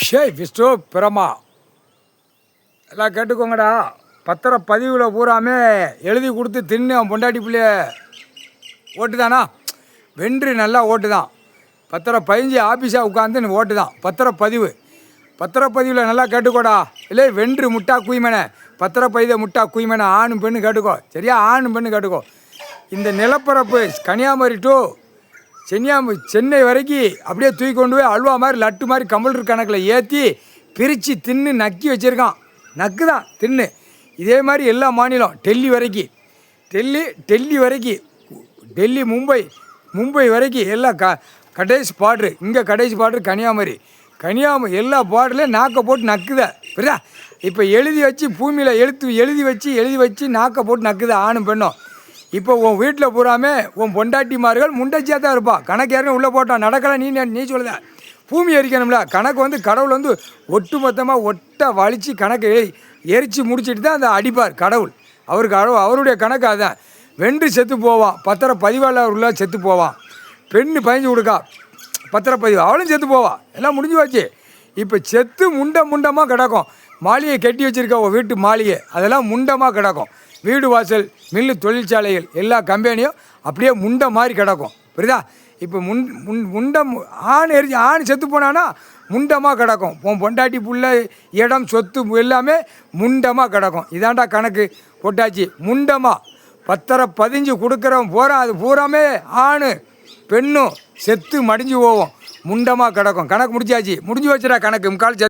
ஷேய் விஷ்ணு பிரமா எல்லாம் கேட்டுக்கோங்கடா. பத்திரப்பதிவில் பூராமே எழுதி கொடுத்து தின்னு அவன் பொண்டாட்டி பிள்ளைய ஓட்டு தானா? வென்று நல்லா ஓட்டு தான். பத்திரப்பதிஞ்சு ஆஃபீஸாக உட்காந்து ஓட்டு தான் பத்திரப்பதிவில் நல்லா கேட்டுக்கோடா. இல்லை வென்று முட்டா குய்மனை பத்திரப்பதிவை முட்டா குய்மனை ஆணும் பெண்ணு கேட்டுக்கோ. சரியா? ஆணும் பெண்ணு கேட்டுக்கோ. இந்த நிலப்பரப்பு கன்னியாகுமரி டு சென்னை வரைக்கும் அப்படியே தூக்கி கொண்டு போய் அல்வா மாதிரி லட்டு மாதிரி கம்ப்யூட்டர் கணக்கில் ஏற்றி பிரித்து தின்னு நக்கி வச்சுருக்கான். நக்கு தான் தின்னு. இதே மாதிரி எல்லா மாநிலம் டெல்லி வரைக்கும் டெல்லி மும்பை வரைக்கும் எல்லாம் கடைசி பாட்ரு. இங்கே கடைசி பாட்ரு கன்னியாகுமரி எல்லா பாட்ருலையும் நாக்கை போட்டு நக்குதா. புரியுதா? இப்போ எழுதி வச்சு பூமியில் எழுதி வச்சு நாக்கை போட்டு நக்குதா ஆணும் பெண்ணும். இப்போ உன் வீட்டில் பூராமே உன் பொண்டாட்டிமார்கள் முண்டச்சியாக தான் இருப்பா. கணக்கு யாருன்னு உள்ளே போட்டான் நடக்கலாம். நீ சொல்லுத பூமி எரிக்கணும்ல. கணக்கு கடவுள் ஒட்டு மொத்தமாக வலித்து கணக்கை எரித்து முடிச்சுட்டு தான் அந்த அடிப்பார் கடவுள். அவருடைய கணக்கு அதுதான். வென்று செத்து போவான். பத்திரப்பதிவாளர் உள்ள செத்து போவான். பெண்ணு பயஞ்சு கொடுக்கா பத்திரப்பதிவு, அவளும் செத்து போவான். எல்லாம் முடிஞ்சு வச்சு இப்போ செத்து முண்டமாக கிடக்கும். மாளிகை கட்டி வச்சுருக்க உன் வீட்டு மாளிகை அதெல்லாம் முண்டமாக கிடக்கும். வீடு வாசல் மில்லு தொழிற்சாலைகள் எல்லா கம்பெனியும் அப்படியே முண்டை மாதிரி கிடக்கும். புரியுதா? இப்போ முண்டம் ஆண் செத்து போனான்னா முண்டமாக கிடக்கும். பொண்டாட்டி புள்ள இடம் சொத்து எல்லாமே முண்டமாக கிடக்கும். இதாண்டா கணக்கு போட்டாச்சு. முண்டமாக பத்திரப்பதிஞ்சு கொடுக்குறவன் போகிறான். அது பூராமே ஆண் பெண்ணும் செத்து மடிஞ்சு போவோம். முண்டமாக கிடக்கும். கணக்கு முடிஞ்சு வச்சுடா கணக்கு. முக்கால்